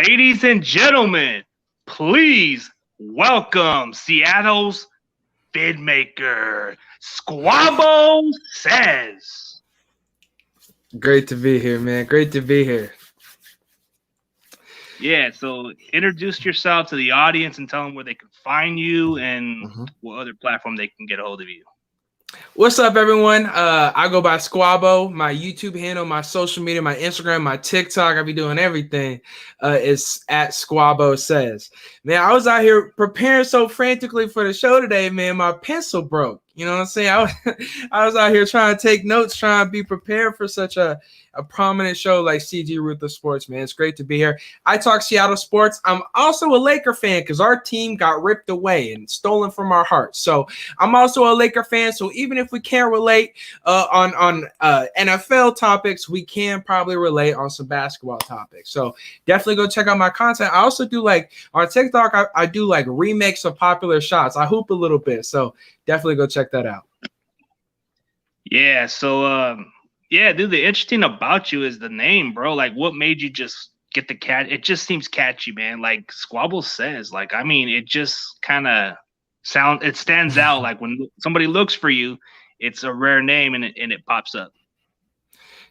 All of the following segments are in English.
Ladies and gentlemen, please welcome Seattle's bid maker, Squabosays. Great to be here, man. Great to be here. Yeah, so introduce yourself to the audience and tell them where they can find you and what other platform they can get a hold of you. What's up, everyone? I go by Squabo. My YouTube handle, my social media, my Instagram, my TikTok, I be doing everything. Is at Squabosays. Man, I was out here preparing so frantically for the show today, man. My pencil broke. You know what I'm saying? I was out here trying to take notes, trying to be prepared for such a prominent show like CG Ruthless Sports, man. It's great to be here. I talk Seattle sports. I'm also a Laker fan because our team got ripped away and stolen from our hearts. So I'm also a Laker fan. So even if we can't relate on NFL topics, we can probably relate on some basketball topics. So definitely go check out my content. I also do on TikTok, I do remakes of popular shots. I hoop a little bit. So definitely go check that out. Yeah, so yeah, dude, the interesting about you is the name, bro. Like, what made you just get the cat? It just seems catchy, man. Like Squabosays. It just kind of stands out. Like when somebody looks for you, it's a rare name and it pops up.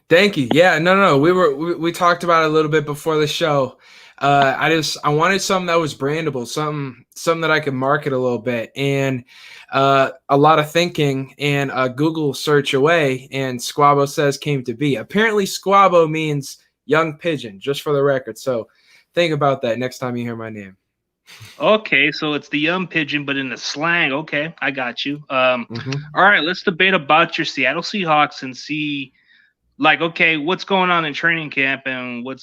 Thank you. Yeah, no. We talked about it a little bit before the show. I wanted something that was brandable, something that I could market a little bit, and a lot of thinking and a Google search away, and Squabosays came to be. Apparently, Squabo means young pigeon, just for the record. So think about that next time you hear my name. Okay, so it's the young pigeon, but in the slang. Okay, I got you. All right, let's debate about your Seattle Seahawks and see. Okay, what's going on in training camp and what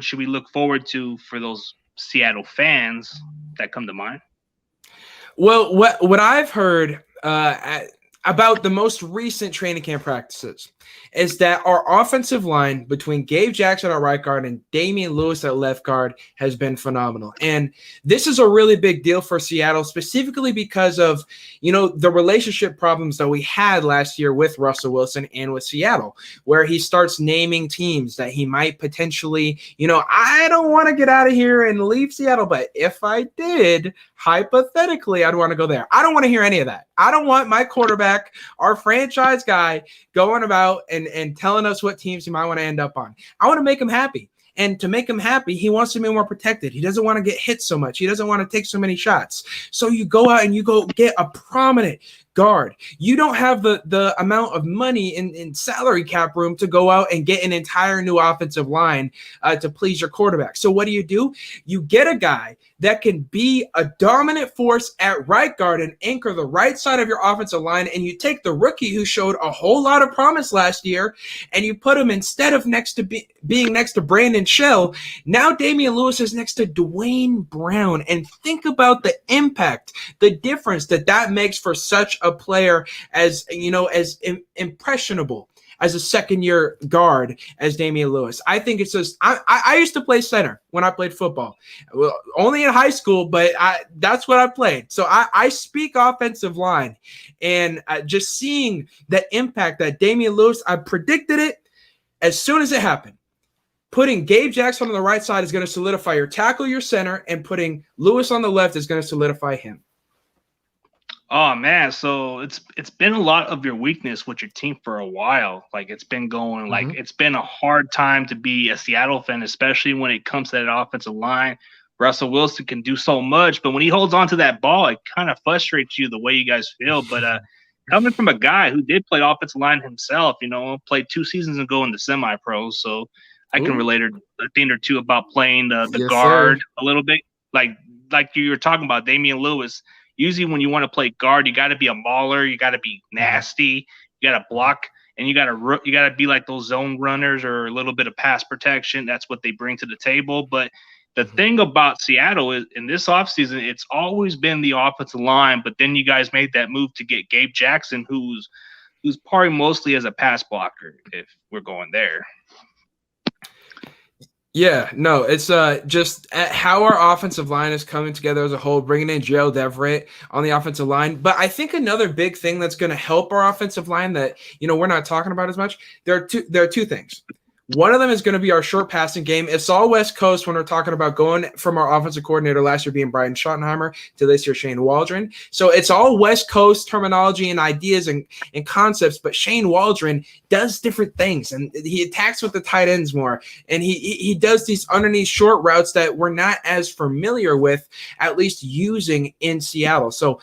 should we look forward to for those Seattle fans that come to mind? Well, what I've heard about the most recent training camp practices is that our offensive line between Gabe Jackson at right guard and Damian Lewis at left guard has been phenomenal. And this is a really big deal for Seattle, specifically because of, the relationship problems that we had last year with Russell Wilson and with Seattle, where he starts naming teams that he might potentially, I don't want to get out of here and leave Seattle, but if I did, hypothetically, I'd want to go there. I don't want to hear any of that. I don't want my quarterback, our franchise guy, going about and telling us what teams he might want to end up on. I want to make him happy. And to make him happy, he wants to be more protected. He doesn't want to get hit so much. He doesn't want to take so many shots. So you go out and you go get a prominent guard. You don't have the amount of money in salary cap room to go out and get an entire new offensive line to please your quarterback. So what do? You get a guy that can be a dominant force at right guard and anchor the right side of your offensive line, and you take the rookie who showed a whole lot of promise last year, and you put him instead of being next to Brandon Shell, now Damian Lewis is next to Dwayne Brown. And think about the impact, the difference that makes for such a player as impressionable as a second-year guard as Damian Lewis. I think it's just I used to play center when I played football. Well, only in high school, but that's what I played. So I speak offensive line, and just seeing the impact that Damian Lewis, I predicted it as soon as it happened. Putting Gabe Jackson on the right side is going to solidify your tackle, your center, and putting Lewis on the left is going to solidify him. Oh man, so it's been a lot of your weakness with your team for a while. It's been going it's been a hard time to be a Seattle fan, especially when it comes to that offensive line. Russell Wilson can do so much, but when he holds on to that ball, it kind of frustrates you the way you guys feel. But coming from a guy who did play offensive line himself, played 2 seasons ago in the semi-pros, so I can relate a thing or two about playing the guard a little bit. Like you were talking about Damian Lewis. Usually when you want to play guard, you got to be a mauler, you got to be nasty, you got to block, and you got to be like those zone runners or a little bit of pass protection. That's what they bring to the table. But the thing about Seattle is in this offseason, it's always been the offensive line, but then you guys made that move to get Gabe Jackson, who's probably mostly as a pass blocker, if we're going there. Yeah, no, it's just how our offensive line is coming together as a whole, bringing in Gerald Everett on the offensive line. But I think another big thing that's going to help our offensive line that, we're not talking about as much, there are two things. One of them is going to be our short passing game. It's all West Coast when we're talking about going from our offensive coordinator last year being Brian Schottenheimer to this year Shane Waldron. So it's all West Coast terminology and ideas and concepts, but Shane Waldron does different things, and he attacks with the tight ends more, and he does these underneath short routes that we're not as familiar with, at least using in Seattle. So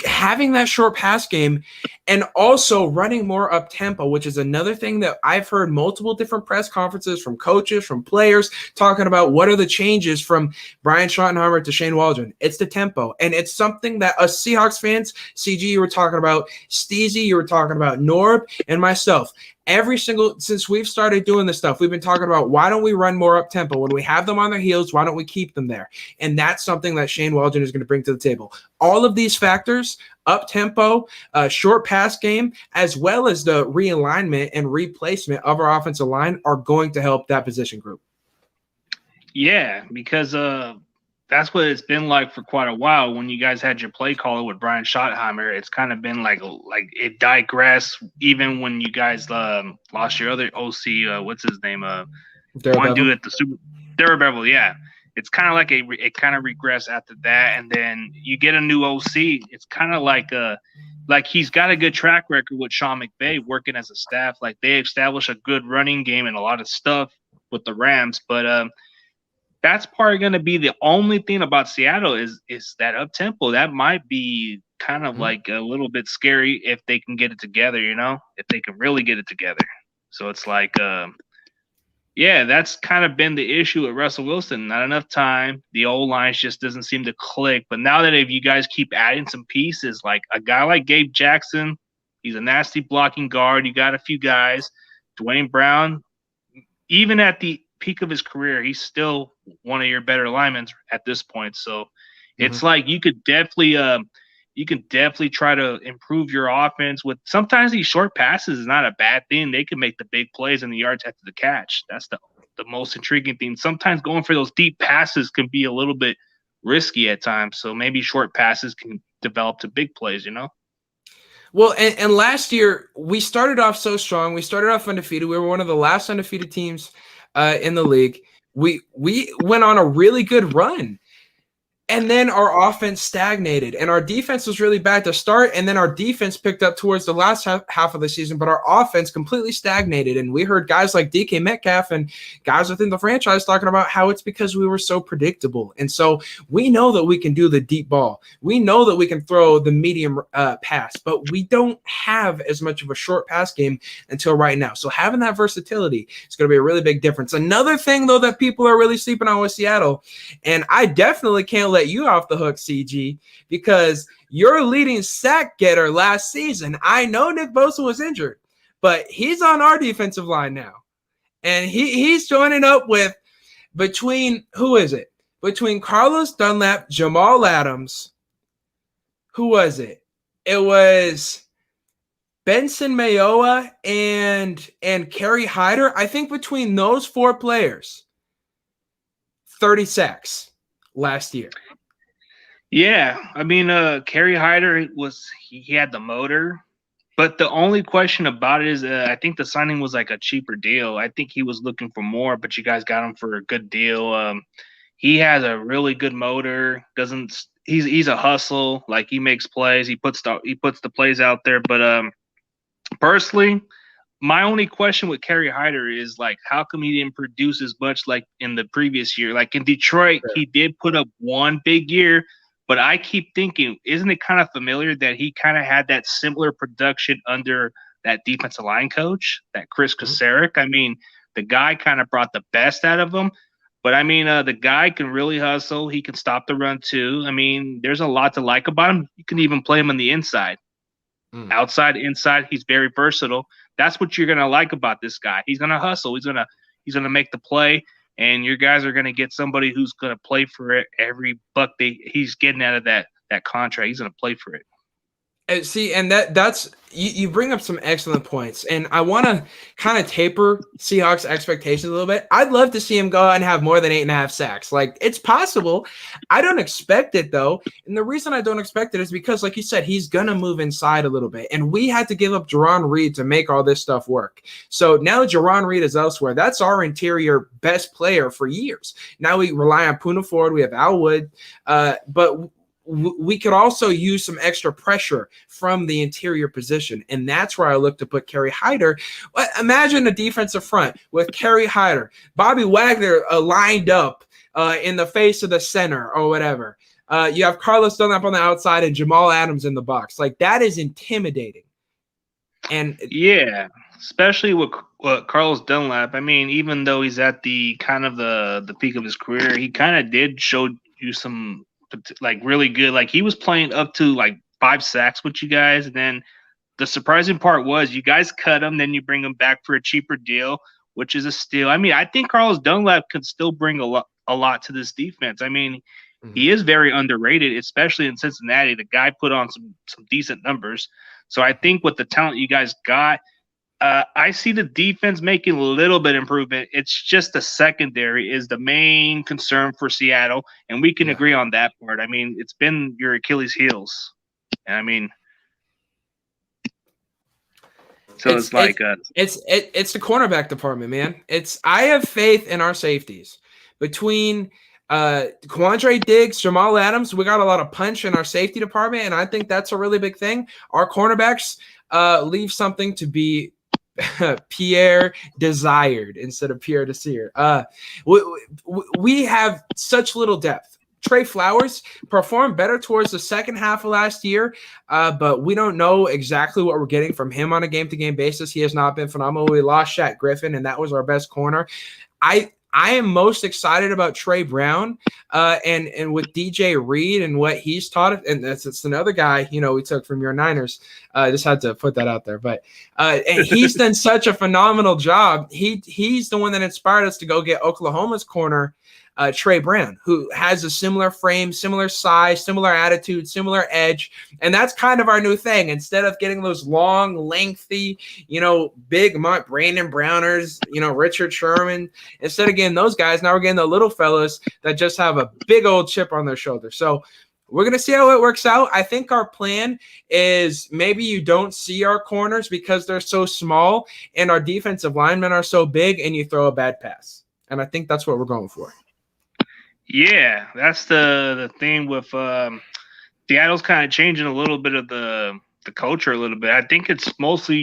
having that short pass game and also running more up tempo, which is another thing that I've heard multiple different press conferences from coaches, from players talking about what are the changes from Brian Schottenheimer to Shane Waldron. It's the tempo. And it's something that us Seahawks fans, CG, you were talking about, Steezy, you were talking about, Norb, and myself. Since we've started doing this stuff, we've been talking about why don't we run more up tempo? When we have them on their heels, why don't we keep them there? And that's something that Shane Waldron is going to bring to the table. All of these factors, up tempo, short pass game, as well as the realignment and replacement of our offensive line are going to help that position group. Yeah, because that's what it's been like for quite a while. When you guys had your play caller with Brian Schottenheimer, it's kind of been like it digressed. Even when you guys lost your other OC, what's his name? One dude at the Super Bevel. Yeah, it's kind of like it kind of regressed after that, and then you get a new OC. It's kind of like he's got a good track record with Sean McVay working as a staff. Like they established a good running game and a lot of stuff with the Rams, but that's probably going to be the only thing about Seattle is that up tempo. That might be kind of like a little bit scary if they can get it together, if they can really get it together. So it's like, yeah, that's kind of been the issue with Russell Wilson. Not enough time. The old line just doesn't seem to click. But now that if you guys keep adding some pieces, like a guy like Gabe Jackson, he's a nasty blocking guard. You got a few guys. Dwayne Brown, even at the peak of his career, he's still one of your better linemen at this point. So it's like you can definitely try to improve your offense with sometimes these short passes is not a bad thing. They can make the big plays in the yards after the catch. That's the most intriguing thing. Sometimes going for those deep passes can be a little bit risky at times. So maybe short passes can develop to big plays, Well, and last year we started off so strong. We started off undefeated. We were one of the last undefeated teams in the league. We went on a really good run, and then our offense stagnated, and our defense was really bad to start, and then our defense picked up towards the last half of the season, but our offense completely stagnated, and we heard guys like DK Metcalf and guys within the franchise talking about how it's because we were so predictable. And so we know that we can do the deep ball. We know that we can throw the medium pass, but we don't have as much of a short pass game until right now. So having that versatility is going to be a really big difference. Another thing, though, that people are really sleeping on with Seattle, and I definitely can't let you off the hook, CG, because your leading sack getter last season, I know Nick Bosa was injured, but he's on our defensive line now. And he's joining up with between Carlos Dunlap, Jamal Adams. Who was it? It was Benson Mayowa and Kerry Hyder. I think between those four players, 30 sacks last year. Yeah, I mean, Kerry Hyder he had the motor, but the only question about it is I think the signing was like a cheaper deal. I think he was looking for more, but you guys got him for a good deal. He has a really good motor. He's a hustle. Like he makes plays. He puts the plays out there. But personally, my only question with Kerry Hyder is like, how come he didn't produce as much like in the previous year? Like in Detroit, he did put up one big year. But I keep thinking, isn't it kind of familiar that he kind of had that similar production under that defensive line coach, that Chris Kocurek? I mean, the guy kind of brought the best out of him. But, I mean, the guy can really hustle. He can stop the run, too. I mean, there's a lot to like about him. You can even play him on the inside. Outside, inside, he's very versatile. That's what you're going to like about this guy. He's going to hustle. He's going to make the play. And your guys are going to get somebody who's going to play for it every buck he's getting out of that contract. He's going to play for it. See, and that's you bring up some excellent points, and I want to kind of taper Seahawks expectations a little bit. I'd love to see him go out and have more than 8.5 sacks. Like, it's possible. I don't expect it though, and the reason I don't expect it is because, like you said, he's gonna move inside a little bit, and we had to give up Jarron Reed to make all this stuff work. So now Jarron Reed is elsewhere. That's our interior best player for years. Now we rely on Poona Ford. We have Al Wood, but we could also use some extra pressure from the interior position, and that's where I look to put Kerry Hyder. Imagine a defensive front with Kerry Hyder, Bobby Wagner lined up in the face of the center or whatever. You have Carlos Dunlap on the outside and Jamal Adams in the box. Like, that is intimidating. And yeah, especially with Carlos Dunlap. I mean, even though he's at the kind of the peak of his career, he kind of did show you some like really good. Like, he was playing up to like 5 sacks with you guys, and then the surprising part was you guys cut him, then you bring him back for a cheaper deal, which is a steal. I mean, I think Carlos Dunlap could still bring a lot to this defense. I mean, he is very underrated, especially in Cincinnati. The guy put on some decent numbers. So I think with the talent you guys got, I see the defense making a little bit improvement. It's just the secondary is the main concern for Seattle, and we can agree on that part. I mean, it's been your Achilles heels. And I mean, so it's the cornerback department, man. I have faith in our safeties. Between Quandre Diggs, Jamal Adams, we got a lot of punch in our safety department, and I think that's a really big thing. Our cornerbacks leave something to be Pierre desired instead of Pierre Desir. We have such little depth. Trey Flowers performed better towards the second half of last year, but we don't know exactly what we're getting from him on a game-to-game basis. He has not been phenomenal. We lost Shaq Griffin, and that was our best corner. I am most excited about Trey Brown and with DJ Reed and what he's taught. And it's another guy, we took from your Niners. I just had to put that out there. But and he's done such a phenomenal job. He's the one that inspired us to go get Oklahoma's corner, Trey Brown, who has a similar frame, similar size, similar attitude, similar edge. And that's kind of our new thing. Instead of getting those long, lengthy, big Brandon Browners, Richard Sherman, instead of getting those guys, now we're getting the little fellas that just have a big old chip on their shoulder. So we're going to see how it works out. I think our plan is maybe you don't see our corners because they're so small and our defensive linemen are so big and you throw a bad pass. And I think that's what we're going for. Yeah, that's the thing with Seattle's kind of changing a little bit of the culture a little bit. I think it's mostly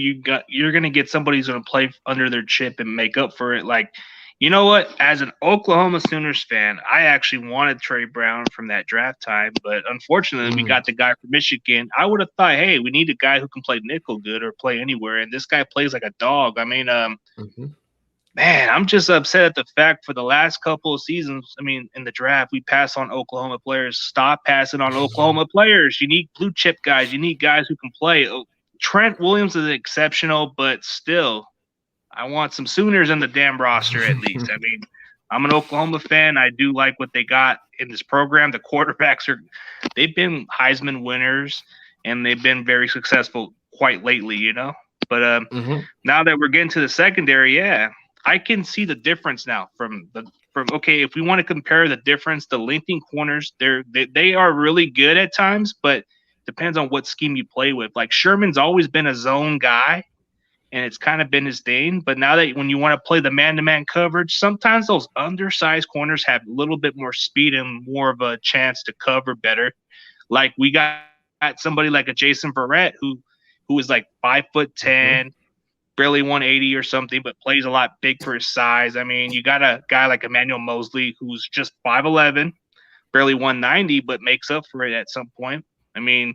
you're going to get somebody who's going to play under their chip and make up for it. Like, you know what? As an Oklahoma Sooners fan, I actually wanted Trey Brown from that draft time, but unfortunately we got the guy from Michigan. I would have thought, hey, we need a guy who can play nickel good or play anywhere, and this guy plays like a dog. I mean, man, I'm just upset at the fact for the last couple of seasons, I mean, in the draft, we pass on Oklahoma players. Stop passing on Oklahoma players. You need blue chip guys. You need guys who can play. Trent Williams is exceptional, but still, I want some Sooners in the damn roster at least. I mean, I'm an Oklahoma fan. I do like what they got in this program. The quarterbacks they've been Heisman winners, and they've been very successful quite lately, But now that we're getting to the secondary, yeah, I can see the difference now from okay, if we want to compare the difference, the lengthening corners, they are really good at times, but depends on what scheme you play with. Like, Sherman's always been a zone guy, and it's kind of been his thing. But now that when you want to play the man-to-man coverage, sometimes those undersized corners have a little bit more speed and more of a chance to cover better. Like, we got somebody like a Jason Verrett who is like 5'10", barely 180 or something, but plays a lot big for his size. I mean, you got a guy like Emmanuel Mosley who's just 5'11", barely 190, but makes up for it at some point. I mean,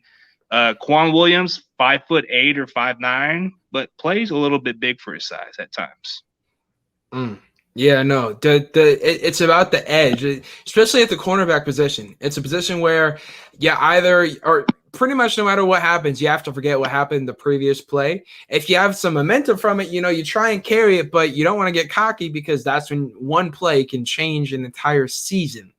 Quan Williams, 5'8" or 5'9", but plays a little bit big for his size at times. Yeah, no, it's about the edge, especially at the cornerback position. It's a position where either or pretty much no matter what happens, you have to forget what happened the previous play. If you have some momentum from it, you try and carry it, but you don't want to get cocky because that's when one play can change an entire season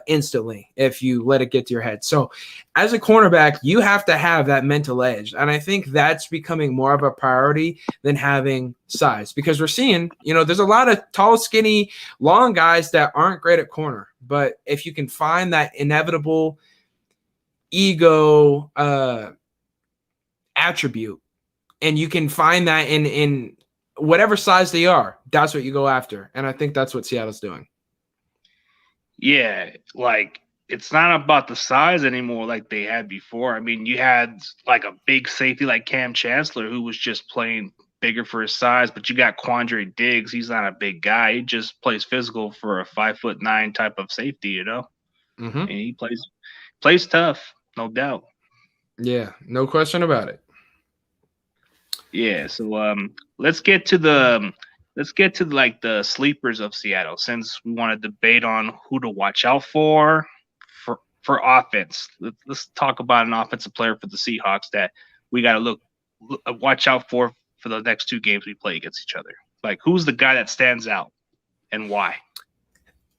instantly if you let it get to your head. So as a cornerback, you have to have that mental edge. And I think that's becoming more of a priority than having size, because we're seeing, there's a lot of tall, skinny, long guys that aren't great at corner. But if you can find that inevitable ego attribute, and you can find that in whatever size they are, that's what you go after. And I think that's what Seattle's doing. Yeah, like it's not about the size anymore like they had before. I mean, you had like a big safety like Cam Chancellor who was just playing bigger for his size, but you got Quandre Diggs. He's not a big guy. He just plays physical for a 5'9" type of safety, Mm-hmm. And he plays tough, no doubt. Yeah, no question about it. Yeah, so let's get to like the sleepers of Seattle, since we want to debate on who to watch out for offense. Let's talk about an offensive player for the Seahawks that we got to watch out for the next two games we play against each other. Like, who's the guy that stands out and why?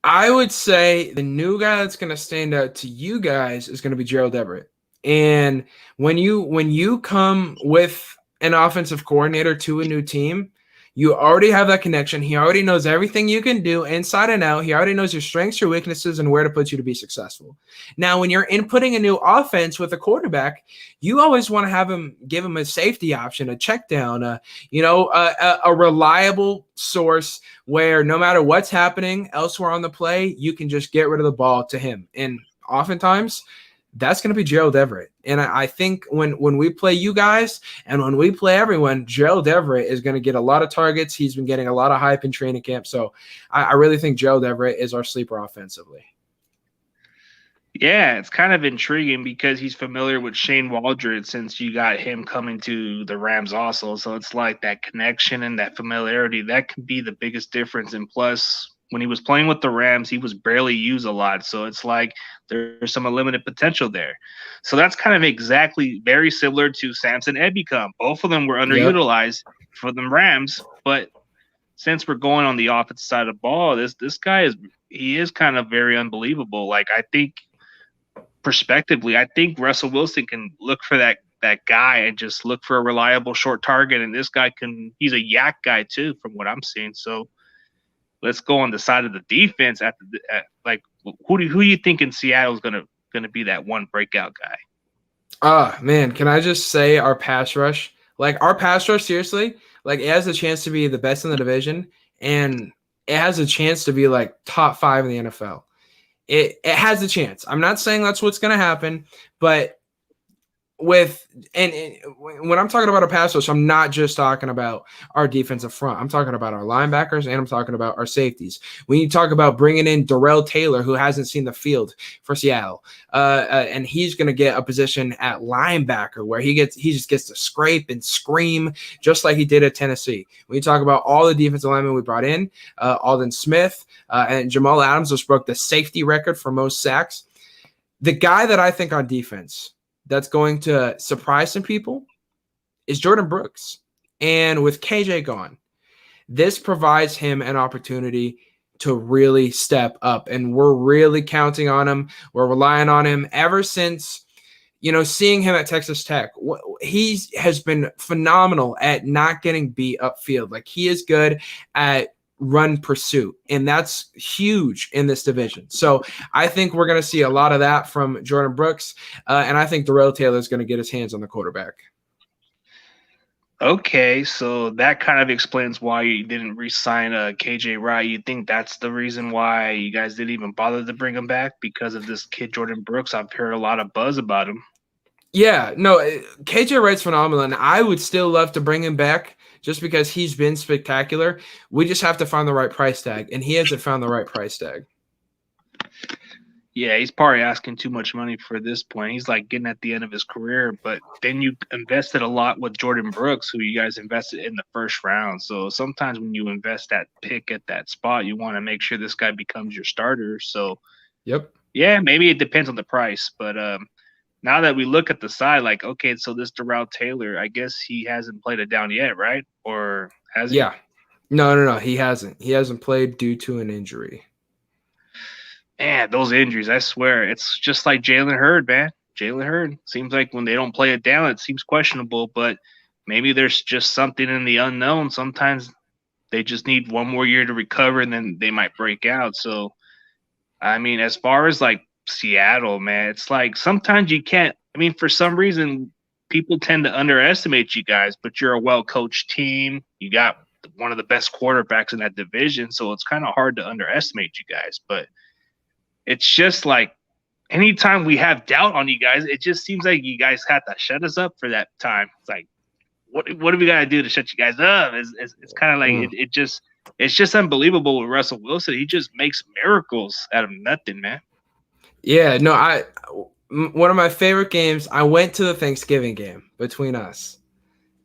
I would say the new guy that's going to stand out to you guys is going to be Gerald Everett. And when you come with an offensive coordinator to a new team, you already have that connection. He already knows everything you can do inside and out. He already knows your strengths, your weaknesses, and where to put you to be successful. Now, when you're inputting a new offense with a quarterback, you always want to give him a safety option, a check down, a reliable source where no matter what's happening elsewhere on the play, you can just get rid of the ball to him. And oftentimes, that's going to be Gerald Everett. And I think when we play you guys and when we play everyone, Gerald Everett is going to get a lot of targets. He's been getting a lot of hype in training camp. So I really think Gerald Everett is our sleeper offensively. Yeah, it's kind of intriguing because he's familiar with Shane Waldron since you got him coming to the Rams also. So it's like that connection and that familiarity, that can be the biggest difference. And plus, when he was playing with the Rams, he was barely used a lot. So it's like there's some limited potential there. So that's kind of exactly very similar to Samson Ebicom. Both of them were underutilized for the Rams. But since we're going on the offensive side of the ball, this guy is kind of very unbelievable. Like, I think prospectively, I think Russell Wilson can look for that guy and just look for a reliable short target. And this guy he's a yak guy too, from what I'm seeing. So let's go on the side of the defense. Who do you think in Seattle is gonna be that one breakout guy? Man, can I just say our pass rush? Like, our pass rush, seriously, like, it has a chance to be the best in the division, and it has a chance to be like top 5 in the NFL. It has a chance. I'm not saying that's what's going to happen, but when I'm talking about a pass rush, I'm not just talking about our defensive front. I'm talking about our linebackers, and I'm talking about our safeties. When you talk about bringing in Darrell Taylor, who hasn't seen the field for Seattle, and he's going to get a position at linebacker where he just gets to scrape and scream just like he did at Tennessee. When you talk about all the defensive linemen we brought in, Aldon Smith and Jamal Adams, which broke the safety record for most sacks. The guy that I think on defense that's going to surprise some people is Jordan Brooks. And with KJ gone, this provides him an opportunity to really step up. And we're really counting on him. We're relying on him ever since, seeing him at Texas Tech. He has been phenomenal at not getting beat upfield. Like, he is good at run pursuit, and that's huge in this division. So I think we're going to see a lot of that from Jordan Brooks, and I think Darrell Taylor is going to get his hands on the quarterback. Okay, so that kind of explains why you didn't re-sign KJ Wright. You think that's the reason why you guys didn't even bother to bring him back, because of this kid Jordan Brooks? I've heard a lot of buzz about him. Yeah, no, KJ Wright's phenomenal, and I would still love to bring him back just because he's been spectacular. We just have to find the right price tag, and he hasn't found the right price tag. Yeah, he's probably asking too much money for this point. He's like getting at the end of his career, but then you invested a lot with Jordan Brooks, who you guys invested in the first round. So sometimes when you invest that pick at that spot, you want to make sure this guy becomes your starter. So, yep. Yeah, maybe it depends on the price, but now that we look at the side, like, okay, so this Darrell Taylor, I guess he hasn't played it down yet, right? Or has he? Yeah. No. He hasn't. He hasn't played due to an injury. Man, those injuries, I swear, it's just like Jalen Hurd, man. Jalen Hurd seems like when they don't play it down, it seems questionable, but maybe there's just something in the unknown. Sometimes they just need one more year to recover and then they might break out. So, I mean, as far as like Seattle, man, it's like sometimes you can't. I mean, for some reason, people tend to underestimate you guys, but you're a well coached team. You got one of the best quarterbacks in that division. So it's kind of hard to underestimate you guys. But it's just like anytime we have doubt on you guys, it just seems like you guys have to shut us up for that time. It's like, what do we got to do to shut you guys up? It's kind of like it's just unbelievable with Russell Wilson. He just makes miracles out of nothing, man. Yeah, no, one of my favorite games, I went to the Thanksgiving game between us.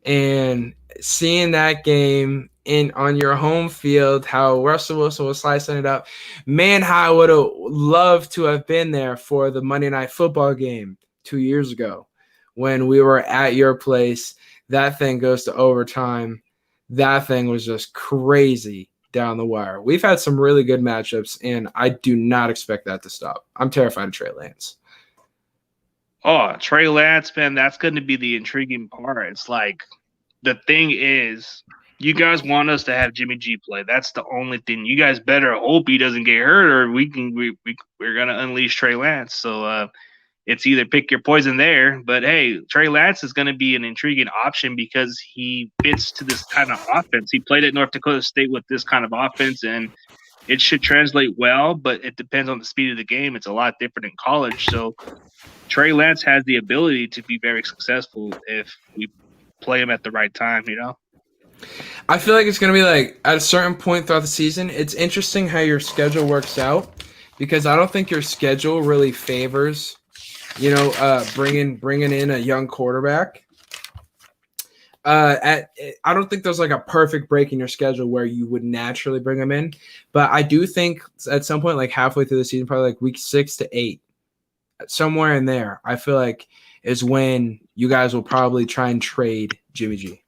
And seeing that game on your home field, how Russell Wilson was slicing it up, man, how I would have loved to have been there for the Monday Night Football game 2 years ago when we were at your place. That thing goes to overtime. That thing was just crazy down the wire. We've had some really good matchups, and I do not expect that to stop. I'm terrified of Trey Lance. Oh, Trey Lance, man, that's going to be the intriguing part. It's like the thing is, you guys want us to have Jimmy G play. That's the only thing. You guys better hope he doesn't get hurt, or we're going to unleash Trey Lance. So it's either pick your poison there. But hey, Trey Lance is going to be an intriguing option because he fits to this kind of offense. He played at North Dakota State with this kind of offense, and it should translate well. But it depends on the speed of the game. It's a lot different in college. So Trey Lance has the ability to be very successful if we play him at the right time, you know? I feel like it's going to be like at a certain point throughout the season, it's interesting how your schedule works out because I don't think your schedule really favors, bringing in a young quarterback. I don't think there's like a perfect break in your schedule where you would naturally bring him in, but I do think at some point, like halfway through the season, probably like week 6 to 8, somewhere in there, I feel like is when you guys will probably try and trade Jimmy G.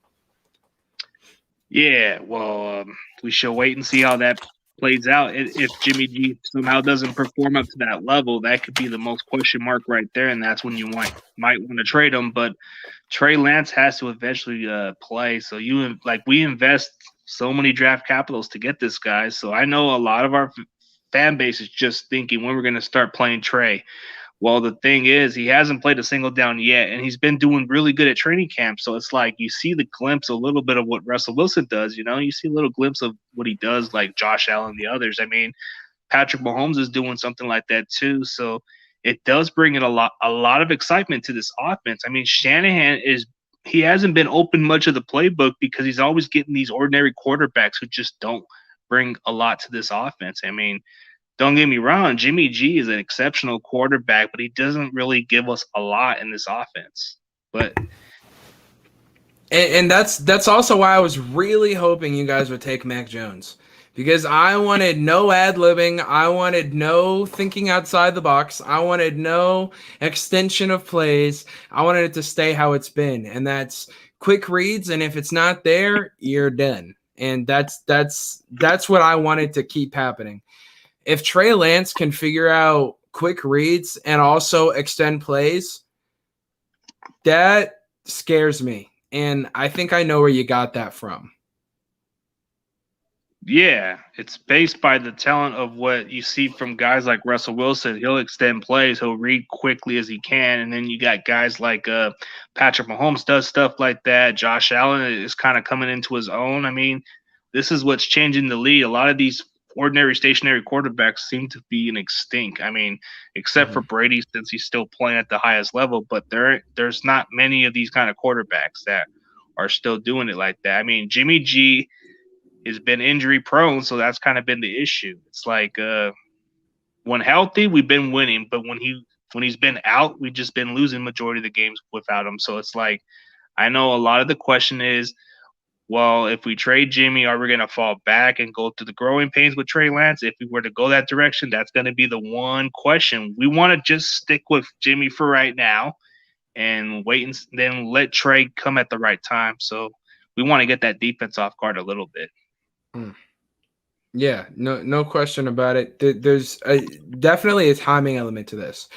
Yeah, well, we shall wait and see how that plays out. If Jimmy G somehow doesn't perform up to that level, that could be the most question mark right there, and that's when you might want to trade him. But Trey Lance has to eventually play. So we invest so many draft capitals to get this guy. So I know a lot of our fan base is just thinking when we're going to start playing Trey. Well, the thing is, he hasn't played a single down yet, and he's been doing really good at training camp. So it's like you see the glimpse, a little bit of what Russell Wilson does. You see a little glimpse of what he does, like Josh Allen and the others. I mean, Patrick Mahomes is doing something like that too. So it does bring in a lot of excitement to this offense. I mean, Shanahan he hasn't been open much of the playbook because he's always getting these ordinary quarterbacks who just don't bring a lot to this offense. I mean, don't get me wrong, Jimmy G is an exceptional quarterback, but he doesn't really give us a lot in this offense. But and that's also why I was really hoping you guys would take Mac Jones. Because I wanted no ad-libbing. I wanted no thinking outside the box. I wanted no extension of plays. I wanted it to stay how it's been. And that's quick reads, and if it's not there, you're done. And that's what I wanted to keep happening. If Trey Lance can figure out quick reads and also extend plays, that scares me. And I think I know where you got that from. Yeah, it's based by the talent of what you see from guys like Russell Wilson. He'll extend plays, he'll read quickly as he can, and then you got guys like Patrick Mahomes does stuff like that. Josh Allen is kind of coming into his own. I mean, this is what's changing the league. A lot of these ordinary stationary quarterbacks seem to be an extinct. I mean, except for Brady since he's still playing at the highest level, but there's not many of these kind of quarterbacks that are still doing it like that. I mean, Jimmy G has been injury prone, so that's kind of been the issue. It's like when healthy, we've been winning, but when he's been out, we've just been losing majority of the games without him. So it's like I know a lot of the question is well, if we trade Jimmy, are we going to fall back and go through the growing pains with Trey Lance? If we were to go that direction, that's going to be the one question. We want to just stick with Jimmy for right now and wait and then let Trey come at the right time. So we want to get that defense off guard a little bit. Yeah, no question about it. There's definitely a timing element to this.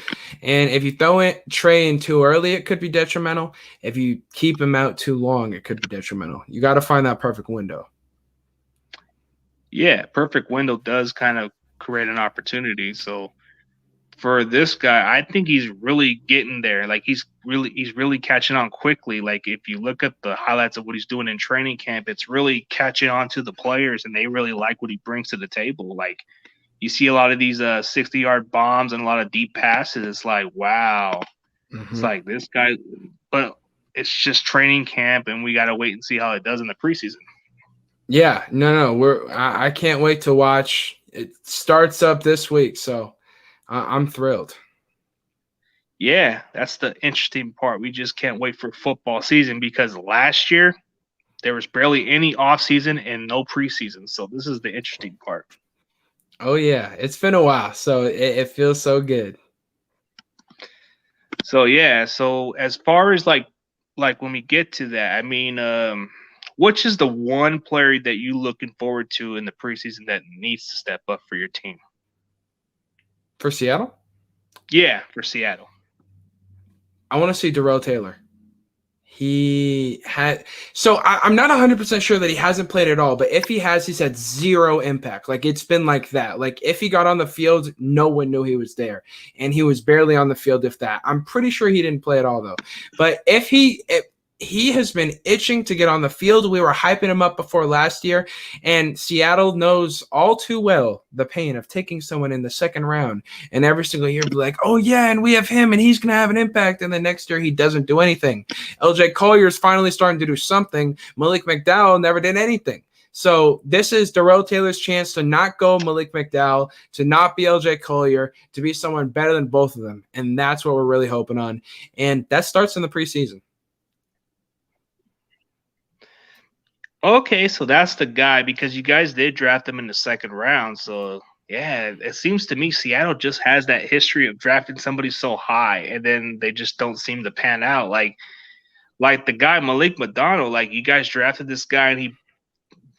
And if you throw in Trey in too early, it could be detrimental. If you keep him out too long, it could be detrimental. You got to find that perfect window. Yeah, perfect window does kind of create an opportunity. So for this guy, I think he's really getting there. Like he's really catching on quickly. Like if you look at the highlights of what he's doing in training camp, it's really catching on to the players, and they really like what he brings to the table. Like you see a lot of these 60-yard bombs and a lot of deep passes. It's like, wow. It's like this guy, but it's just training camp, and we got to wait and see how it does in the preseason. Yeah, no, I can't wait to watch. It starts up this week, so I'm thrilled. Yeah, that's the interesting part. We just can't wait for football season because last year there was barely any offseason and no preseason. So this is the interesting part. Oh, yeah. It's been a while, so it feels so good. So, yeah. So as far as like when we get to that, I mean, which is the one player that you looking forward to in the preseason that needs to step up for your team? For Seattle? Yeah, for Seattle. I want to see Darrell Taylor. I'm not 100% sure that he hasn't played at all, but if he has, he's had zero impact. Like it's been like that. Like if he got on the field, no one knew he was there, and he was barely on the field, if that. I'm pretty sure he didn't play at all though. But if he has been itching to get on the field. We were hyping him up before last year, and Seattle knows all too well the pain of taking someone in the second round and every single year be like, oh yeah, and we have him and he's going to have an impact. And the next year he doesn't do anything. LJ Collier's finally starting to do something. Malik McDowell never did anything. So this is Darrell Taylor's chance to not go Malik McDowell, to not be LJ Collier, to be someone better than both of them. And that's what we're really hoping on. And that starts in the preseason. Okay, so that's the guy because you guys did draft him in the second round. So yeah, it seems to me Seattle just has that history of drafting somebody so high and then they just don't seem to pan out. Like the guy Malik McDonald, like you guys drafted this guy and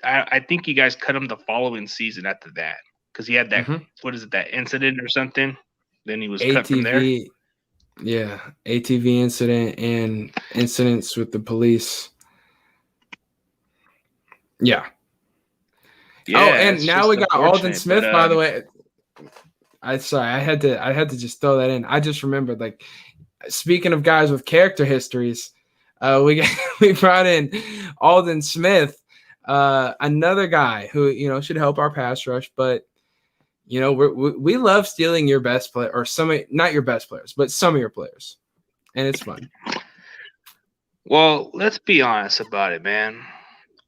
I think you guys cut him the following season after that because he had that what is it, that incident or something? Then he was cut from there. Yeah, ATV incident and incidents with the police. Yeah. Oh, and now we got Aldon Smith, by the way. I had to just throw that in. I just remembered, like, speaking of guys with character histories, we brought in Aldon Smith, another guy who should help our pass rush, but we love stealing your best player, or not your best players, but some of your players, and it's fun. Well, let's be honest about it, man.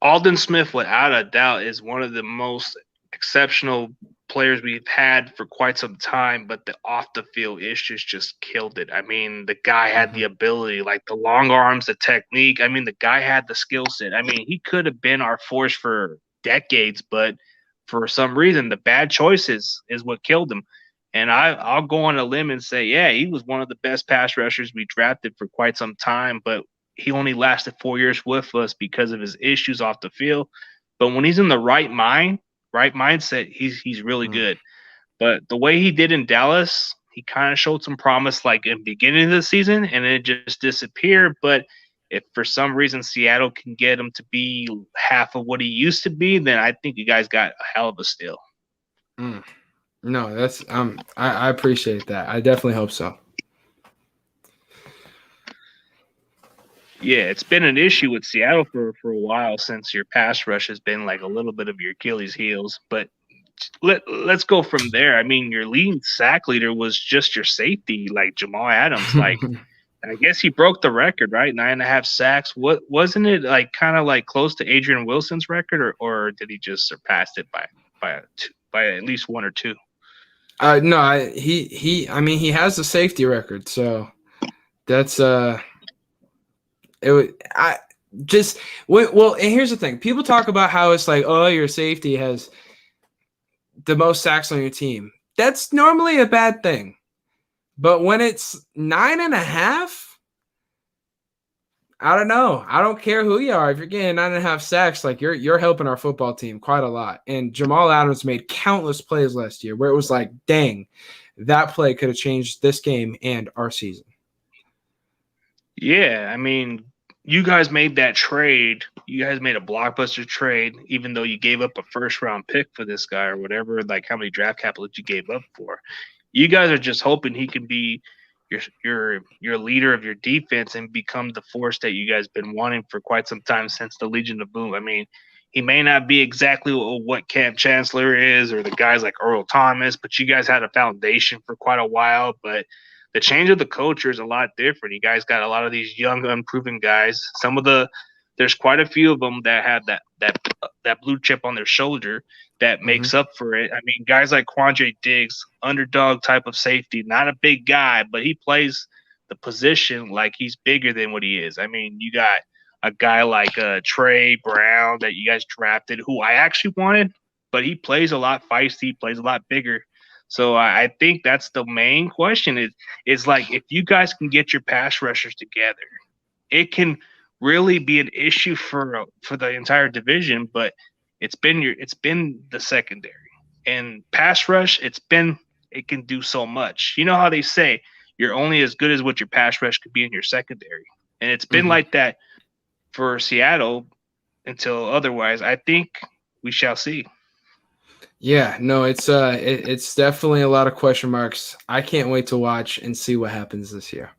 Aldon Smith, without a doubt, is one of the most exceptional players we've had for quite some time, but the off-the-field issues just killed it. I mean, the guy had the ability, like the long arms, the technique. I mean, the guy had the skill set. I mean, he could have been our force for decades, but for some reason, the bad choices is what killed him. And I'll go on a limb and say, yeah, he was one of the best pass rushers we drafted for quite some time, but he only lasted 4 years with us because of his issues off the field. But when he's in the right mindset, he's really good. But the way he did in Dallas, he kind of showed some promise like in the beginning of the season, and it just disappeared. But if for some reason Seattle can get him to be half of what he used to be, then I think you guys got a hell of a steal. No, that's I appreciate that. I definitely hope so. Yeah, it's been an issue with Seattle for a while since your pass rush has been like a little bit of your Achilles heels. But let's go from there. I mean, your leading sack leader was just your safety, like Jamal Adams. Like, I guess he broke the record, right? 9.5 sacks. What wasn't it like? Kind of like close to Adrian Wilson's record, or did he just surpass it by at least one or two? No, he. I mean, he has the safety record, so that's just well, and here's the thing. People talk about how it's like, oh, your safety has the most sacks on your team. That's normally a bad thing. But when it's 9.5, I don't know. I don't care who you are. If you're getting 9.5 sacks, like you're helping our football team quite a lot. And Jamal Adams made countless plays last year where it was like, dang, that play could have changed this game and our season. Yeah, I mean, you guys made that trade. You guys made a blockbuster trade, even though you gave up a first-round pick for this guy or whatever, like how many draft capital you gave up for. You guys are just hoping he can be your leader of your defense and become the force that you guys been wanting for quite some time since the Legion of Boom. I mean, he may not be exactly what Cam Chancellor is or the guys like Earl Thomas, but you guys had a foundation for quite a while. But the change of the culture is a lot different. You guys got a lot of these young, unproven guys. There's quite a few of them that have that blue chip on their shoulder that makes up for it. I mean, guys like Quandre Diggs, underdog type of safety, not a big guy, but he plays the position like he's bigger than what he is. I mean, you got a guy like Trey Brown that you guys drafted, who I actually wanted, but he plays a lot feisty, plays a lot bigger. So I think that's the main question is like if you guys can get your pass rushers together, it can really be an issue for the entire division. But it's been the secondary and pass rush. It can do so much. You know how they say you're only as good as what your pass rush could be in your secondary, and it's been like that for Seattle until otherwise. I think we shall see. Yeah, no, it's definitely a lot of question marks. I can't wait to watch and see what happens this year.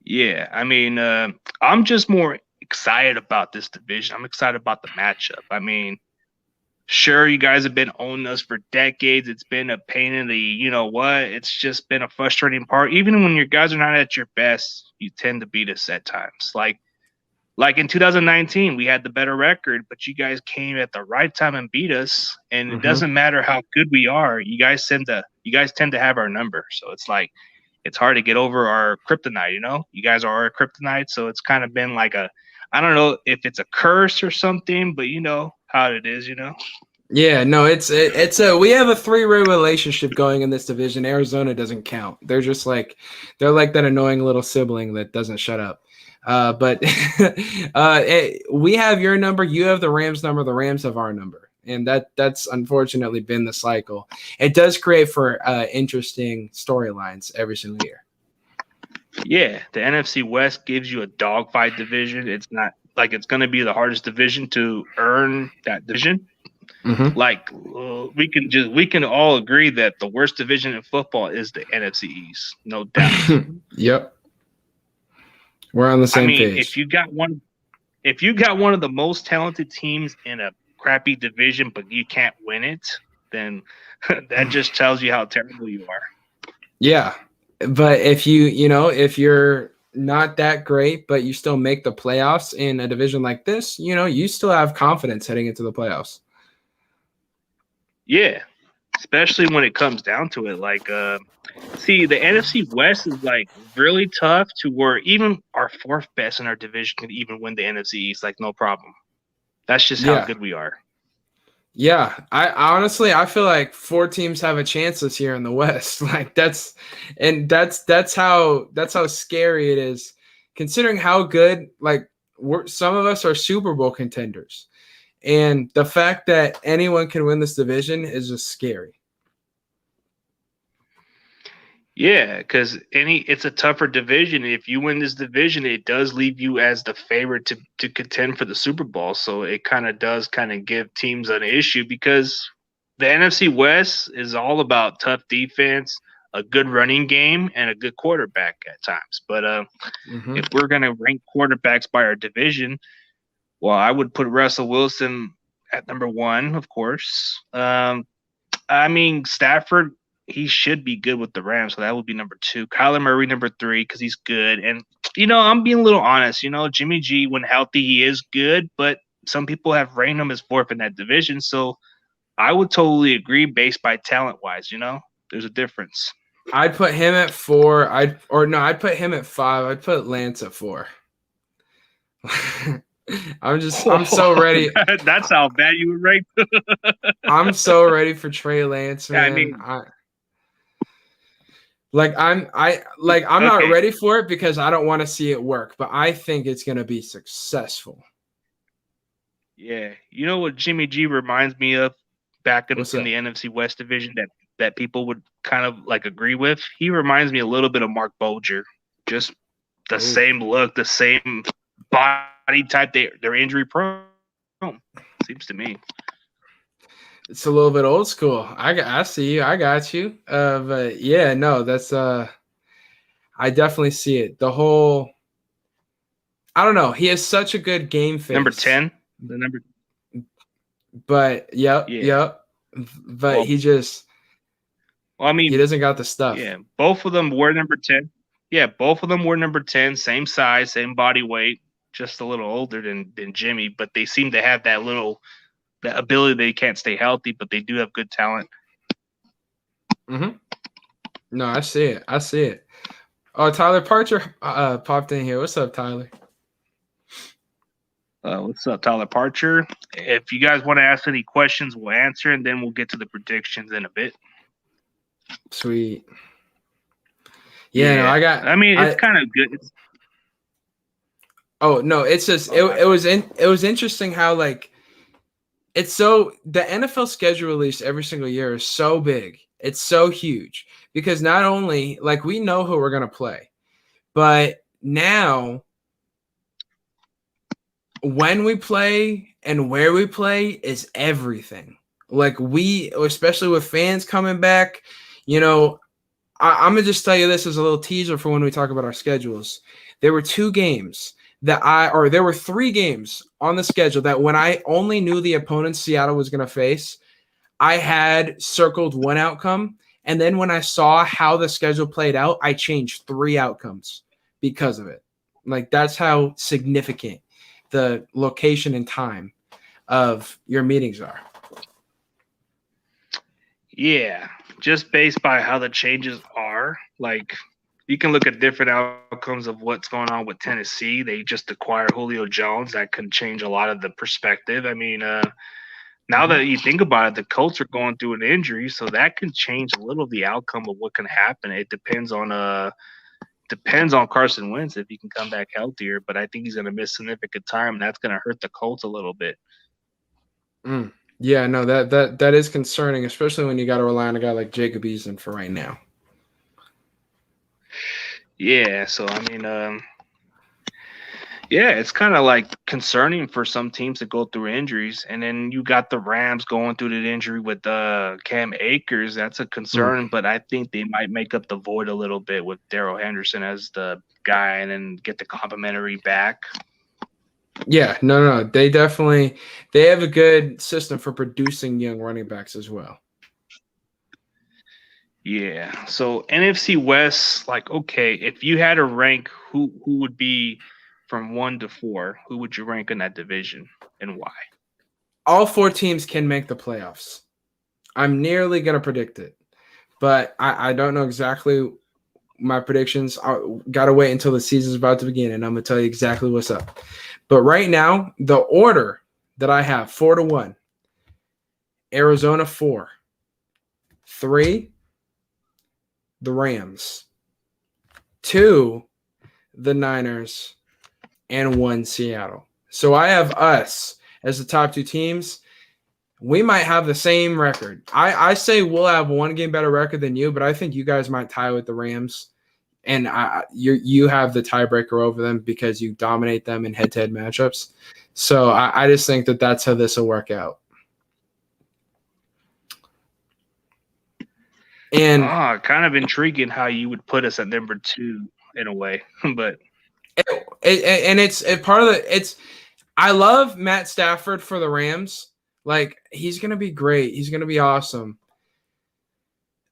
Yeah, I mean, I'm just more excited about this division. I'm excited about the matchup. I mean, sure, you guys have been owning us for decades. It's been a pain in the, you know what? It's just been a frustrating part. Even when your guys are not at your best, you tend to beat us at times. Like in 2019, we had the better record, but you guys came at the right time and beat us. And it doesn't matter how good we are. You guys tend to have our number. So it's like it's hard to get over our kryptonite. You know, you guys are our kryptonite. So it's kind of been like I don't know if it's a curse or something, but you know how it is. You know. Yeah, no, we have a three-way relationship going in this division. Arizona doesn't count. They're like that annoying little sibling that doesn't shut up. But we have your number, you have the Rams number, the Rams have our number, and that's unfortunately been the cycle. It does create for interesting storylines every single year. Yeah, the NFC West gives you a dogfight division. It's not like it's going to be the hardest division to earn that division. Like we can all agree that the worst division in football is the NFC East, no doubt. Yep. We're on the same page. If you got one of the most talented teams in a crappy division, but you can't win it, then that just tells you how terrible you are. Yeah, but if if you're not that great, but you still make the playoffs in a division like this, you still have confidence heading into the playoffs. Yeah, especially when it comes down to it. Like, see, the NFC West is like really tough to where even our fourth best in our division can even win the NFC East, like no problem. That's just how good we are. Yeah, I feel like 4 teams have a chance this year in the West. Like that's how scary it is, considering how good some of us are Super Bowl contenders. And the fact that anyone can win this division is just scary. Yeah, because it's a tougher division. If you win this division, it does leave you as the favorite to contend for the Super Bowl. So it kind of does give teams an issue because the NFC West is all about tough defense, a good running game, and a good quarterback at times. But if we're going to rank quarterbacks by our division, well, I would put Russell Wilson at number 1, of course. Stafford, he should be good with the Rams, so that would be number 2. Kyler Murray, number 3, because he's good. And, I'm being a little honest. Jimmy G, when healthy, he is good, but some people have ranked him as 4th in that division. So I would totally agree based by talent-wise, There's a difference. I'd put him at 4. I'd put him at 5. I'd put Lance at 4. I'm so ready. That's how bad you were ranked. I'm so ready for Trey Lance, Yeah, I man. mean, I'm not okay. ready for it because I don't want to see it work, but I think it's gonna be successful. Yeah. You know what Jimmy G reminds me of back What's in up? the NFC West division that people would kind of like agree with? He reminds me a little bit of Mark Bolger. Just the Oh, same look, the same body type. They're injury prone. Seems to me. it's a little bit old school. I see you. I got you. But yeah, no, that's I definitely see it. The whole I don't know. He has such a good game Number face. 10. The number But yep, yeah. yep. But Well, I he mean, doesn't got the stuff. yeah, both of them were number 10. Yeah, both of them were number 10, same size, same body weight, just a little older than Jimmy, but they seem to have that ability they can't stay healthy, but they do have good talent. Mm-hmm. No, I see it. I see it. Oh, Tyler Parcher popped in here. What's up, Tyler? What's up, Tyler Parcher? If you guys want to ask any questions, we'll answer, and then we'll get to the predictions in a bit. Sweet. Yeah, no, I mean, it's kind of good. Oh no, it's just it was interesting how like it's so the NFL schedule release every single year is so big. It's so huge because not only like we know who we're gonna play, but now when we play and where we play is everything. Like we, especially with fans coming back, you know, I'm gonna just tell you this as a little teaser for when we talk about our schedules. There were there were 3 games on the schedule that when I only knew the opponent Seattle was gonna face, I had circled one outcome, and then when I saw how the schedule played out, I changed 3 outcomes because of it. Like that's how significant the location and time of your meetings are. Yeah, just based by how the changes are. Like you can look at different outcomes of what's going on with Tennessee. They just acquired Julio Jones. That can change a lot of the perspective. I mean, now that you think about it, the Colts are going through an injury, so that can change a little the outcome of what can happen. It depends on Carson Wentz if he can come back healthier, but I think he's going to miss significant time, and that's going to hurt the Colts a little bit. Yeah, no, that is concerning, especially when you got to rely on a guy like Jacob Eason for right now. Yeah, so I mean, yeah, it's kind of like concerning for some teams to go through injuries, and then you got the Rams going through the injury with Cam Akers. That's a concern, but I think they might make up the void a little bit with Darrell Henderson as the guy, and then get the complimentary back. Yeah, no, they have a good system for producing young running backs as well. Yeah. So NFC West, like, okay, if you had to rank who would be from 1 to 4, who would you rank in that division and why? All 4 teams can make the playoffs. I'm nearly going to predict it, but I don't know exactly my predictions. I got to wait until the season's about to begin, and I'm going to tell you exactly what's up. But right now, the order that I have, 4 to 1, Arizona 4, 3, the Rams, 2, the Niners, and 1, Seattle. So I have us as the top 2 teams. We might have the same record. I say we'll have 1 game better record than you, but I think you guys might tie with the Rams, and you have the tiebreaker over them because you dominate them in head-to-head matchups. So I just think that's how this will work out. And kind of intriguing how you would put us at number 2 in a way, but it's part of it's. I love Matt Stafford for the Rams. Like he's gonna be great. He's gonna be awesome.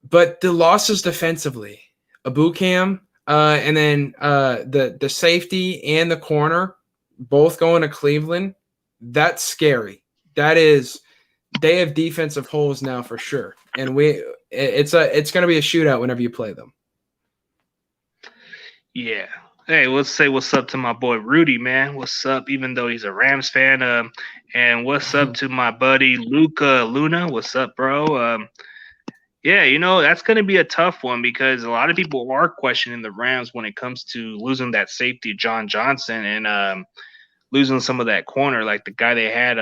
But the losses defensively, Abucam, and then the safety and the corner, both going to Cleveland. That's scary. That is, they have defensive holes now for sure, and it's going to be a shootout whenever you play them. Yeah, Hey, let's say what's up to my boy Rudy, man. What's up? Even though he's a Rams fan, and what's up to my buddy Luca Luna? What's up, bro? Yeah, that's going to be a tough one because a lot of people are questioning the Rams when it comes to losing that safety, John Johnson, and losing some of that corner, like the guy they had.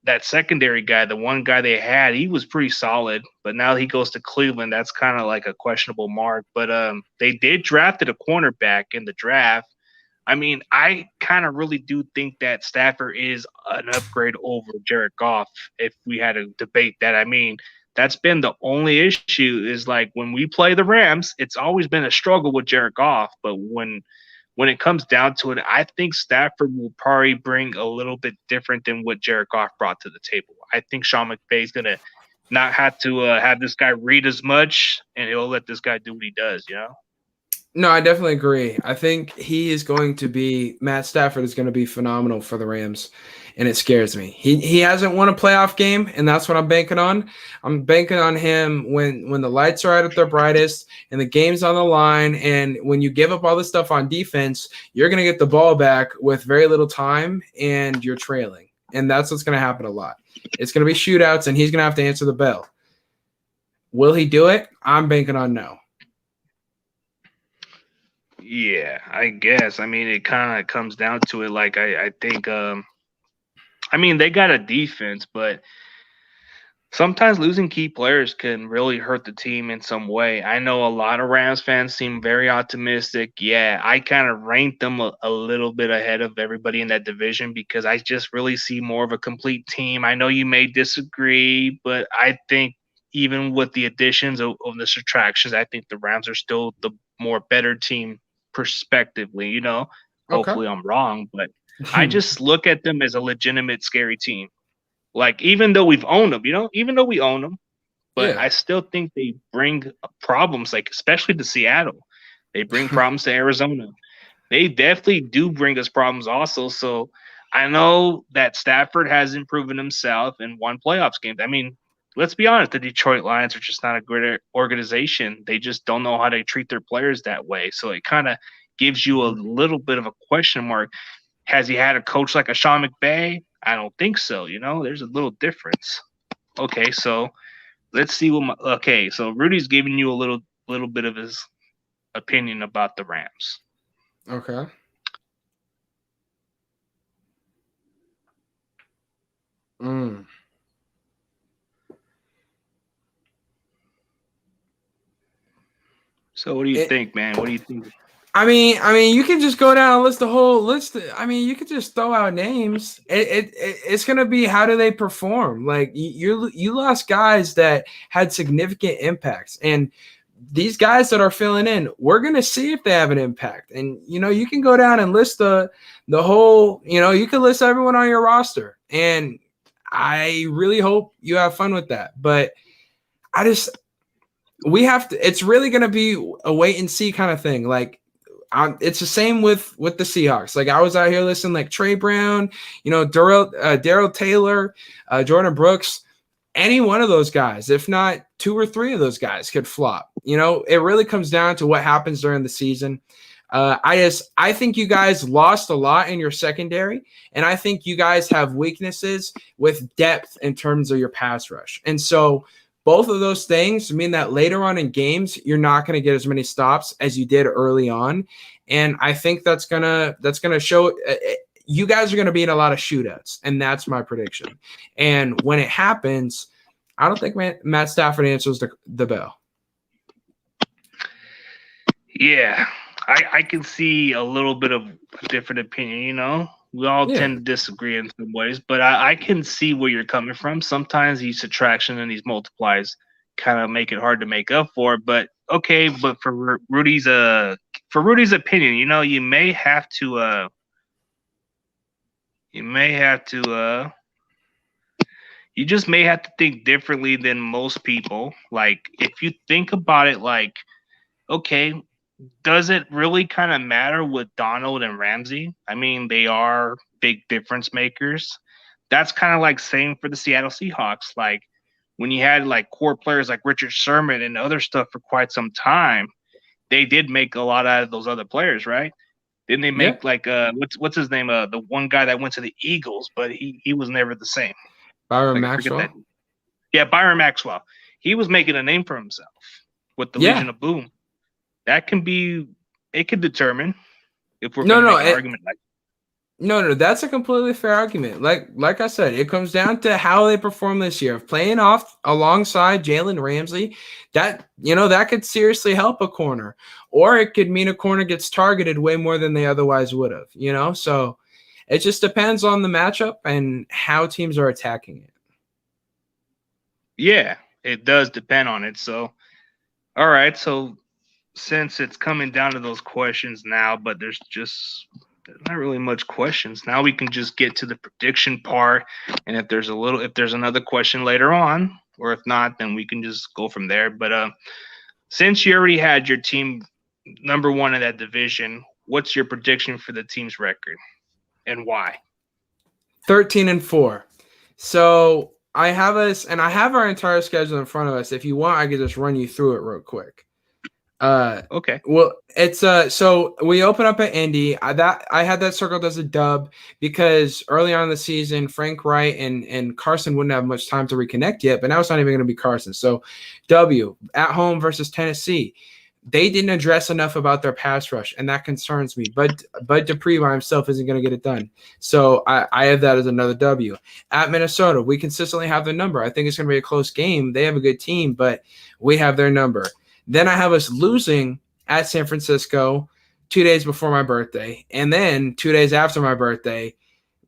That secondary guy, the one guy they had, he was pretty solid, but now he goes to Cleveland. That's kind of like a questionable mark. But they did drafted a cornerback in the draft. I mean, I kind of really do think that Stafford is an upgrade over Jared Goff. If we had to debate that, I mean, that's been the only issue. Is like when we play the Rams, it's always been a struggle with Jared Goff. But when it comes down to it, I think Stafford will probably bring a little bit different than what Jared Goff brought to the table. I think Sean McVay is gonna not have to have this guy read as much, and he'll let this guy do what he does. No, I definitely agree. I think Matt Stafford is going to be phenomenal for the Rams, and it scares me. He hasn't won a playoff game, and that's what I'm banking on. I'm banking on him when the lights are out at their brightest and the game's on the line, and when you give up all this stuff on defense, you're going to get the ball back with very little time, and you're trailing. And that's what's going to happen a lot. It's going to be shootouts, and he's going to have to answer the bell. Will he do it? I'm banking on no. Yeah, I guess. I mean, it kind of comes down to it. Like, I think, I mean, they got a defense, but sometimes losing key players can really hurt the team in some way. I know a lot of Rams fans seem very optimistic. Yeah, I kind of ranked them a little bit ahead of everybody in that division because I just really see more of a complete team. I know you may disagree, but I think even with the additions of the subtractions, I think the Rams are still the more better team prospectively. Okay. Hopefully I'm wrong, but I just look at them as a legitimate scary team. Like even though we've owned them, even though we own them, but Yeah. I still think they bring problems, like especially to Seattle. They bring problems to Arizona. They definitely do bring us problems also. So I know that Stafford hasn't proven himself in one playoffs game. I mean, let's be honest, the Detroit Lions are just not a great organization. They just don't know how to treat their players that way. So it kind of gives you a little bit of a question mark. Has he had a coach like a Sean McVay? I don't think so. There's a little difference. Okay, so let's see okay, so Rudy's giving you a little bit of his opinion about the Rams. Okay. Mm. So what do you think, man? What do you think? I mean, you can just go down and list the whole list. I mean, you could just throw out names. It's gonna be how do they perform? Like you lost guys that had significant impacts, and these guys that are filling in, we're gonna see if they have an impact. And you can go down and list the whole. You can list everyone on your roster, and I really hope you have fun with that. But we have to. It's really gonna be a wait and see kind of thing. Like it's the same with the Seahawks. Like I was out here listening, like Trey Brown, Darryl Taylor, Jordan Brooks, any one of those guys, if not two or three of those guys, could flop. It really comes down to what happens during the season. I think you guys lost a lot in your secondary, and I think you guys have weaknesses with depth in terms of your pass rush, and so. Both of those things mean that later on in games, you're not going to get as many stops as you did early on. And I think that's gonna show you guys are going to be in a lot of shootouts. And that's my prediction. And when it happens, I don't think Matt Stafford answers the bell. Yeah, I can see a little bit of a different opinion. We all tend to disagree in some ways, but I can see where you're coming from. Sometimes these subtraction and these multiplies kind of make it hard to make up for. But okay, but for Rudy's opinion, you may have to you just may have to think differently than most people. Like if you think about it, like okay, does it really kind of matter with Donald and Ramsey? I mean, they are big difference makers. That's kind of like same for the Seattle Seahawks. Like when you had like core players like Richard Sherman and other stuff for quite some time, they did make a lot out of those other players, right? Didn't they Yeah. make like what's his name? The one guy that went to the Eagles, but he was never the same. Byron Like I forget that. Maxwell. Yeah, Byron Maxwell. He was making a name for himself with the Yeah. Legion of Boom. That can be it could determine if we're No, gonna no, make an argument like no, that's a completely fair argument. Like I said, it comes down to how they perform this year. If playing off alongside Jalen Ramsey, that could seriously help a corner, or it could mean a corner gets targeted way more than they otherwise would have. So it just depends on the matchup and how teams are attacking it. yeah, it does depend on it. So all right, so since it's coming down to those questions now, but there's not really much questions. Now we can just get to the prediction part, and if there's another question later on, or if not, then we can just go from there. But since you already had your team number one in that division, what's your prediction for the team's record and why? 13-4. So I have us, and I have our entire schedule in front of us. If you want, I could just run you through it real quick. Okay. Well, it's so we open up at Indy. I had that circled as a dub because early on in the season, Frank Wright and Carson wouldn't have much time to reconnect yet, but now it's not even going to be Carson. So W at home versus Tennessee. They didn't address enough about their pass rush, and that concerns me. But Bud Dupree by himself isn't going to get it done. So I have that as another W. At Minnesota, we consistently have their number. I think it's going to be a close game. They have a good team, but we have their number. Then I have us losing at San Francisco 2 days before my birthday. And then 2 days after my birthday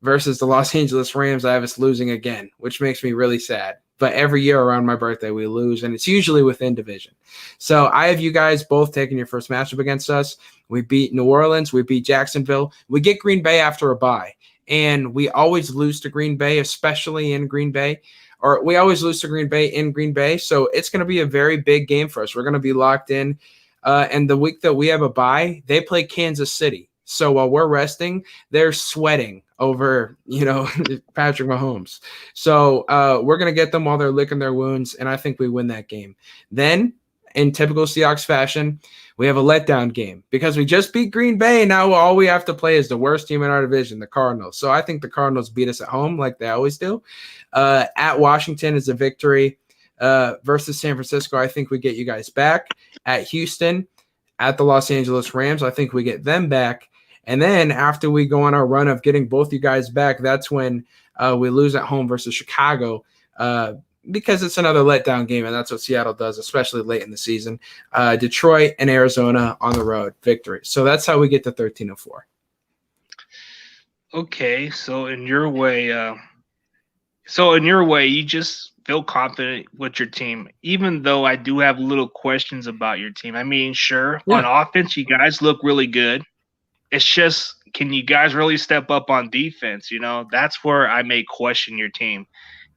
versus the Los Angeles Rams, I have us losing again, which makes me really sad. But every year around my birthday, we lose, and it's usually within division. So I have you guys both taking your first matchup against us. We beat New Orleans. We beat Jacksonville. We get Green Bay after a bye. And we always lose to Green Bay, especially in Green Bay. Or we always lose to Green Bay in Green Bay. So it's going to be a very big game for us. We're going to be locked in. And the week that we have a bye, they play Kansas City. So while we're resting, they're sweating over, Patrick Mahomes. So we're going to get them while they're licking their wounds, and I think we win that game. Then, in typical Seahawks fashion, we have a letdown game because we just beat Green Bay. Now all we have to play is the worst team in our division, the Cardinals. So I think the Cardinals beat us at home like they always do. At Washington is a victory versus San Francisco. I think we get you guys back. At Houston, at the Los Angeles Rams, I think we get them back. And then after we go on our run of getting both you guys back, that's when we lose at home versus Chicago because it's another letdown game, and that's what Seattle does, especially late in the season. Detroit and Arizona on the road, victory. So that's how we get to 13-4. Okay, so in your way, you just feel confident with your team, even though I do have little questions about your team. I mean, sure, on offense, you guys look really good. It's just, can you guys really step up on defense? That's where I may question your team.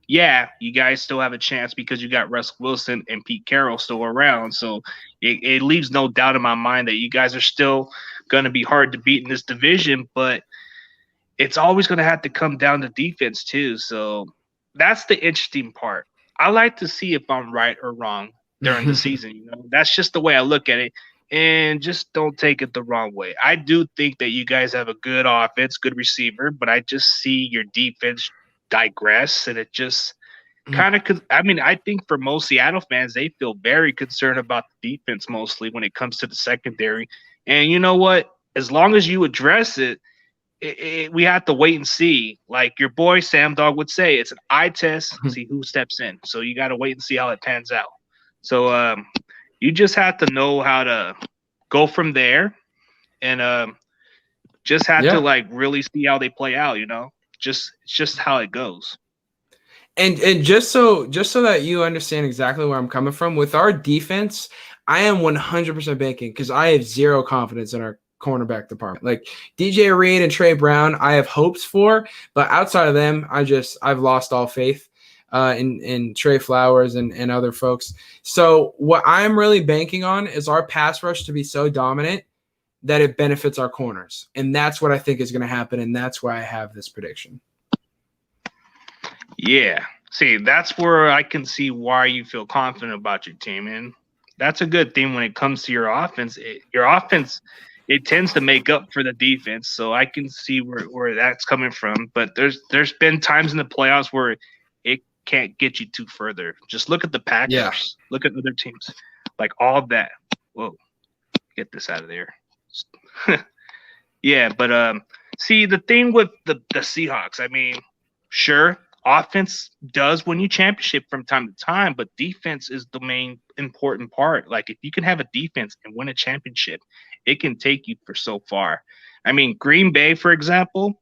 Yeah, you guys still have a chance because you got Russ Wilson and Pete Carroll still around. So it leaves no doubt in my mind that you guys are still going to be hard to beat in this division, but it's always going to have to come down to defense too. So that's the interesting part. I like to see if I'm right or wrong during the season. That's just the way I look at it. And just don't take it the wrong way. I do think that you guys have a good offense, good receiver, but I just see your defense digress, and it just kind of – I think for most Seattle fans, they feel very concerned about the defense mostly when it comes to the secondary. And you know what? As long as you address it, we have to wait and see. Like your boy Sam Dog would say, it's an eye test, see who steps in. So you got to wait and see how it pans out. So you just have to know how to go from there, and just have to really see how they play out. It's just how it goes. And just so that you understand exactly where I'm coming from with our defense, I am 100% banking because I have zero confidence in our cornerback department. Like DJ Reed and Trey Brown, I have hopes for, but outside of them, I've lost all faith. In Trey Flowers and other folks. So what I'm really banking on is our pass rush to be so dominant that it benefits our corners. And that's what I think is going to happen, and that's why I have this prediction. Yeah. See, that's where I can see why you feel confident about your team. And that's a good thing when it comes to your offense. Your offense, it tends to make up for the defense. So I can see where that's coming from. But there's been times in the playoffs where it can't get you too further. Just look at the Yeah. Packers. Look at other teams. Like all that. Whoa, get this out of there. Yeah, but see the thing with the Seahawks, I mean, sure, offense does win you championship from time to time, but defense is the main important part. Like if you can have a defense and win a championship, it can take you for so far. I mean, Green Bay, for example,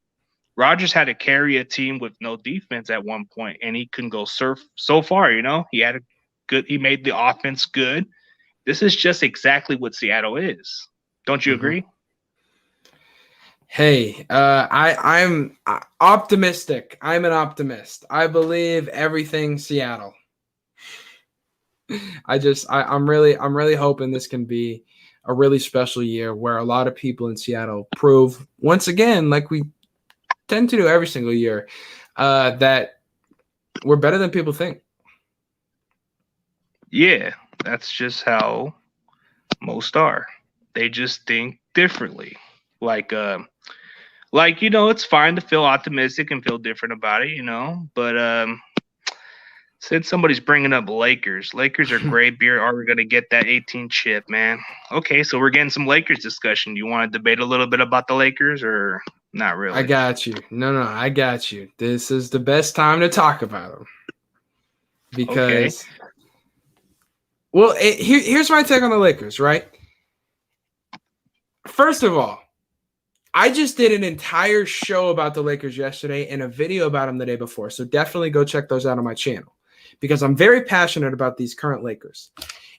Rodgers had to carry a team with no defense at one point, and he couldn't go surf so far. He made the offense good. This is just exactly what Seattle is. Don't you agree? Hey, I'm optimistic. I'm an optimist. I believe everything Seattle. I'm really hoping this can be a really special year where a lot of people in Seattle prove once again, like we tend to do every single year, that we're better than people think. Yeah, that's just how most are. They just think differently. Like it's fine to feel optimistic and feel different about it, but since somebody's bringing up Lakers are great beer. Are we going to get that 18 chip, man? Okay, so we're getting some Lakers discussion. Do you want to debate a little bit about the Lakers or not really? I got you. No, I got you. This is the best time to talk about them. Because, well, here's my take on the Lakers, right? First of all, I just did an entire show about the Lakers yesterday and a video about them the day before. So definitely go check those out on my channel because I'm very passionate about these current Lakers.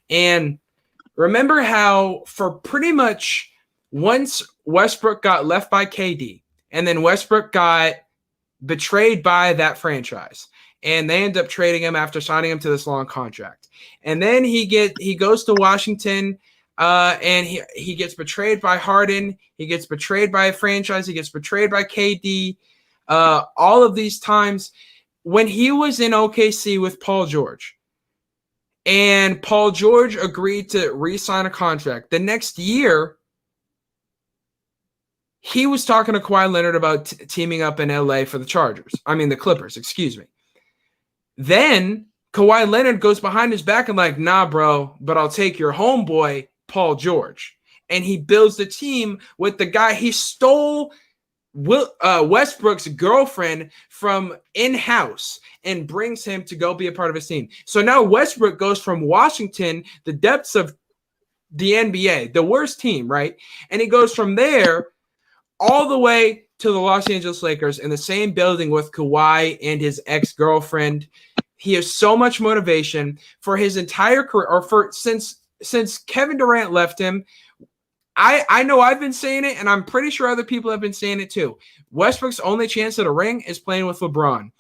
And remember how for pretty much once Westbrook got left by KD and then Westbrook got betrayed by that franchise and they end up trading him after signing him to this long contract. And then he goes to Washington and he gets betrayed by Harden. He gets betrayed by a franchise. He gets betrayed by KD. All of these times when he was in OKC with Paul George, and Paul George agreed to re-sign a contract. The next year, he was talking to Kawhi Leonard about teaming up in LA for the Clippers, excuse me. Then Kawhi Leonard goes behind his back and like, nah, bro, but I'll take your homeboy, Paul George. And he builds the team with the guy he stole Westbrook's girlfriend from in-house and brings him to go be a part of his team. So now Westbrook goes from Washington, the depths of the NBA, the worst team, right? And he goes from there all the way to the Los Angeles Lakers in the same building with Kawhi and his ex-girlfriend. He has so much motivation for his entire career, or since Kevin Durant left him. I know I've been saying it, and I'm pretty sure other people have been saying it too. Westbrook's only chance at a ring is playing with LeBron.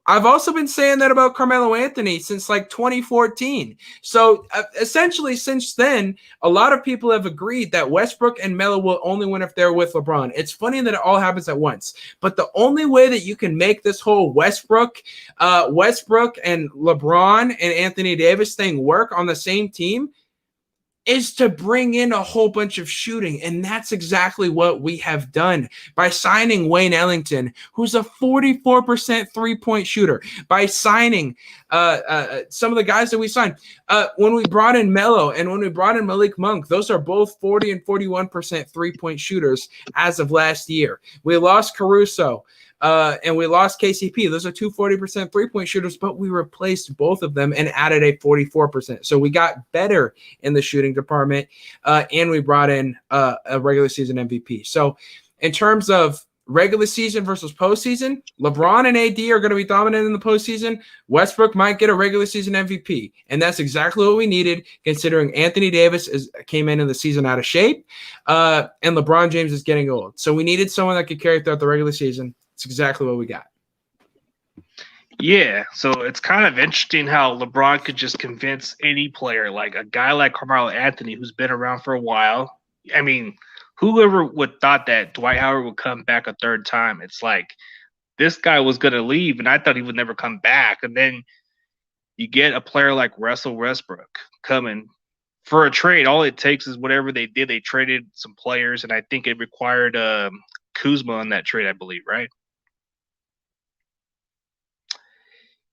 I've also been saying that about Carmelo Anthony since like 2014. So essentially since then, a lot of people have agreed that Westbrook and Melo will only win if they're with LeBron. It's funny that it all happens at once. But the only way that you can make this whole Westbrook and LeBron and Anthony Davis thing work on the same team is to bring in a whole bunch of shooting. And that's exactly what we have done by signing Wayne Ellington, who's a 44% three-point shooter, by signing some of the guys that we signed. When we brought in Melo and when we brought in Malik Monk, those are both 40 and 41% three-point shooters as of last year. We lost Caruso. And we lost KCP. Those are two 40% three-point shooters, but we replaced both of them and added a 44%. So we got better in the shooting department, and we brought in a regular season MVP. So in terms of regular season versus postseason, LeBron and AD are going to be dominant in the postseason. Westbrook might get a regular season MVP, and that's exactly what we needed considering Anthony Davis came in the season out of shape, and LeBron James is getting old. So we needed someone that could carry throughout the regular season. It's exactly what we got. Yeah, so it's kind of interesting how LeBron could just convince any player, like a guy like Carmelo Anthony, who's been around for a while. I mean, whoever would thought that Dwight Howard would come back a third time? It's like this guy was going to leave, and I thought he would never come back. And then you get a player like Russell Westbrook coming for a trade, all it takes is whatever they did. They traded some players, and I think it required Kuzma on that trade, I believe, right?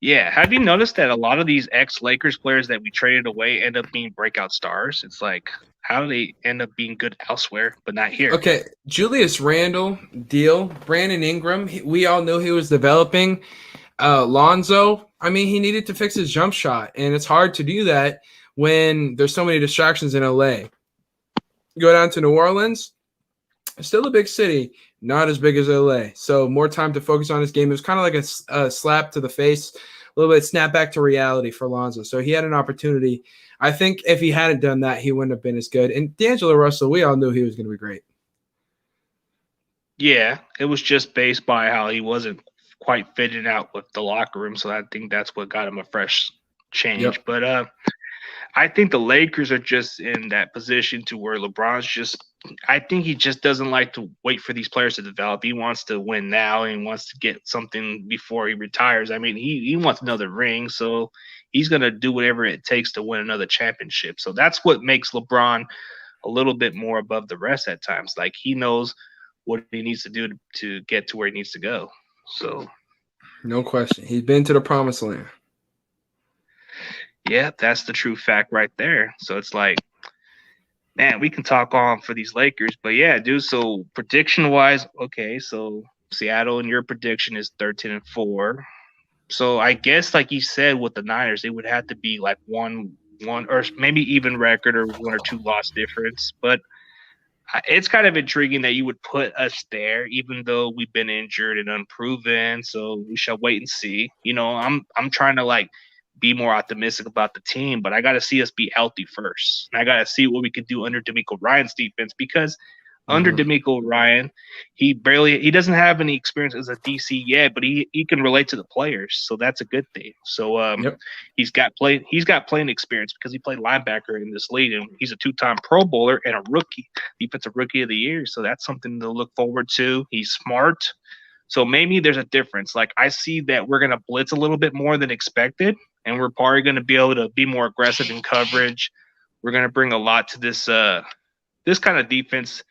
Yeah. Have you noticed that a lot of these ex-Lakers players that we traded away end up being breakout stars? It's like, how do they end up being good elsewhere, but not here? Okay, Julius Randle, deal. Brandon Ingram, we all knew he was developing. Lonzo, I mean, he needed to fix his jump shot, and it's hard to do that when there's so many distractions in LA. Go down to New Orleans, still a big city, not as big as LA. So more time to focus on his game. It was kind of like a slap to the face, a little bit snap back to reality for Lonzo. So he had an opportunity. I think if he hadn't done that, he wouldn't have been as good. And D'Angelo Russell, we all knew he was going to be great. Yeah, it was just based by how he wasn't quite fitting out with the locker room. So I think that's what got him a fresh change. Yep. But I think the Lakers are just in that position to where LeBron's just – I think he just doesn't like to wait for these players to develop. He wants to win now and he wants to get something before he retires. I mean, he wants another ring, so he's going to do whatever it takes to win another championship. So that's what makes LeBron a little bit more above the rest at times. Like, he knows what he needs to do to get to where he needs to go. So, no question. He's been to the promised land. Yeah, that's the true fact right there. So it's like, man, we can talk on for these Lakers, but yeah, dude. So prediction wise, okay, so Seattle and your prediction is 13-4. So I guess, like you said, with the Niners, it would have to be like one or maybe even record or 1 or 2 loss difference. But it's kind of intriguing that you would put us there, even though we've been injured and unproven. So we shall wait and see. You know, I'm trying to like be more optimistic about the team, but I got to see us be healthy first. And I got to see what we could do under DeMeco Ryan's defense, because under DeMeco Ryan, he doesn't have any experience as a DC yet, but he can relate to the players. So that's a good thing. So he's got playing experience because he played linebacker in this league, and he's a 2-time Pro Bowler and a defensive rookie of the year. So that's something to look forward to. He's smart. So maybe there's a difference. Like, I see that we're going to blitz a little bit more than expected, and we're probably going to be able to be more aggressive in coverage. We're going to bring a lot to this kind of defense.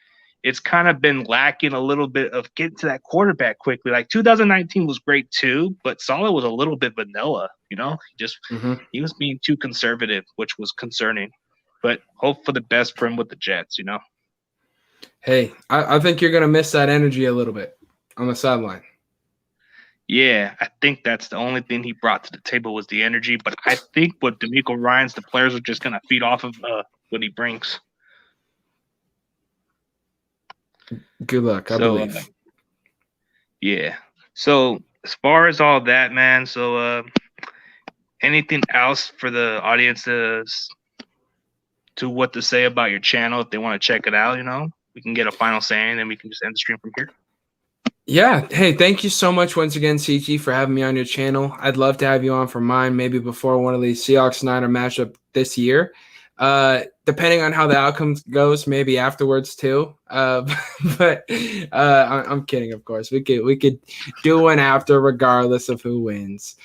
It's kind of been lacking a little bit of getting to that quarterback quickly. Like 2019 was great too, but Saleh was a little bit vanilla. You know, he was being too conservative, which was concerning. But hope for the best for him with the Jets. You know. Hey, I think you're going to miss that energy a little bit on the sideline. Yeah, I think that's the only thing he brought to the table was the energy. But I think with DeMeco Ryans, the players are just going to feed off of what he brings. Good luck, I believe. Yeah. So as far as all that, man, so anything else for the audience to what to say about your channel if they want to check it out, you know? We can get a final say and then we can just end the stream from here. Yeah. Hey, thank you so much once again, CG, for having me on your channel. I'd love to have you on for mine, maybe before one of these Seahawks-Niner matchup this year. Depending on how the outcome goes, maybe afterwards too. But I'm kidding, of course. We could do one after, regardless of who wins.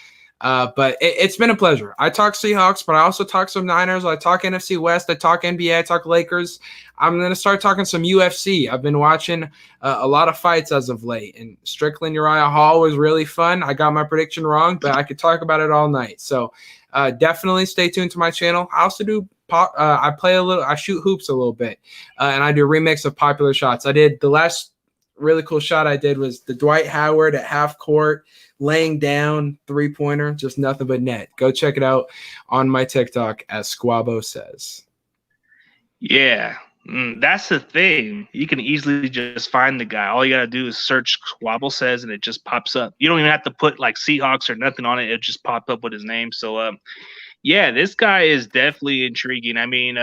But it's been a pleasure. I talk Seahawks, but I also talk some Niners. I talk NFC West. I talk NBA. I talk Lakers. I'm going to start talking some UFC. I've been watching a lot of fights as of late, and Strickland Uriah Hall was really fun. I got my prediction wrong, but I could talk about it all night. So definitely stay tuned to my channel. I also do I shoot hoops a little bit, and I do remix of popular shots. I did the last really cool shot I did was the Dwight Howard at half court, laying down 3-pointer, just nothing but net. Go check it out on my TikTok at Squabosays. Yeah, that's the thing. You can easily just find the guy. All you got to do is search Squabosays and it just pops up. You don't even have to put like Seahawks or nothing on it. It just popped up with his name. So, yeah, this guy is definitely intriguing. I mean,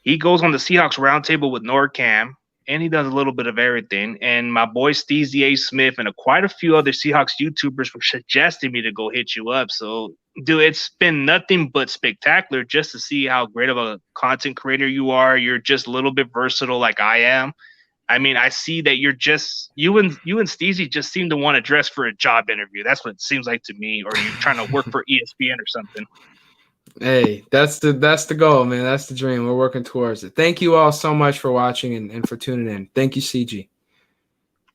he goes on the Seahawks roundtable with NordCam, and he does a little bit of everything. And my boy Steezy A. Smith and quite a few other Seahawks YouTubers were suggesting me to go hit you up. So, dude, it's been nothing but spectacular just to see how great of a content creator you are. You're just a little bit versatile like I am. I mean, I see that you're just you and Steezy just seem to want to dress for a job interview. That's what it seems like to me, or you're trying to work for ESPN or something. Hey, that's the goal, man. That's the dream. We're working towards it. Thank you all so much for watching and for tuning in. Thank you, CG.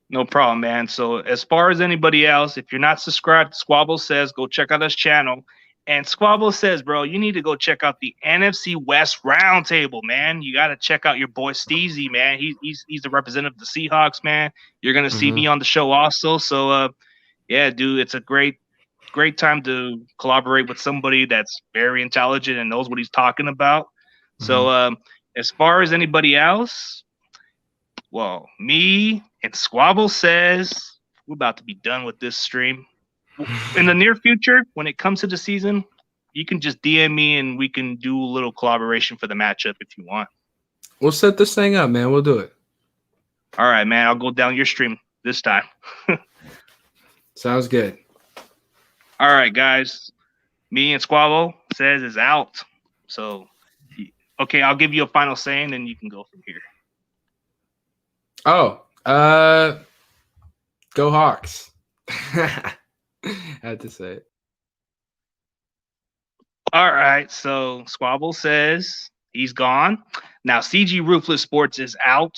No problem, man. So as far as anybody else, if you're not subscribed to Squabble Says, go check out his channel. And Squabble Says, bro, you need to go check out the NFC West Roundtable, man. You got to check out your boy Steezy, man. He's the representative of the Seahawks, man. You're gonna see me on the show also. So yeah, dude, it's a great time to collaborate with somebody that's very intelligent and knows what he's talking about. So as far as anybody else, well, me and Squabble Says, we're about to be done with this stream. In the near future, when it comes to the season, you can just DM me and we can do a little collaboration for the matchup if you want. We'll set this thing up, man. We'll do it. All right, man. I'll go down your stream this time. Sounds good. All right, guys. Me and Squabble Says is out. So, okay, I'll give you a final saying, and you can go from here. Oh, go Hawks. Had to say it. All right, so Squabble Says he's gone. Now CG Ruthless Sports is out.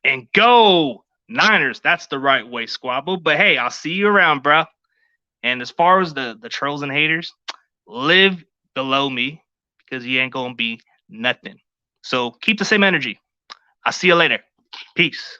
And go Niners. That's the right way, Squabble. But hey, I'll see you around, bro. And as far as the trolls and haters, live below me because you ain't gonna be nothing. So keep the same energy. I'll see you later. Peace.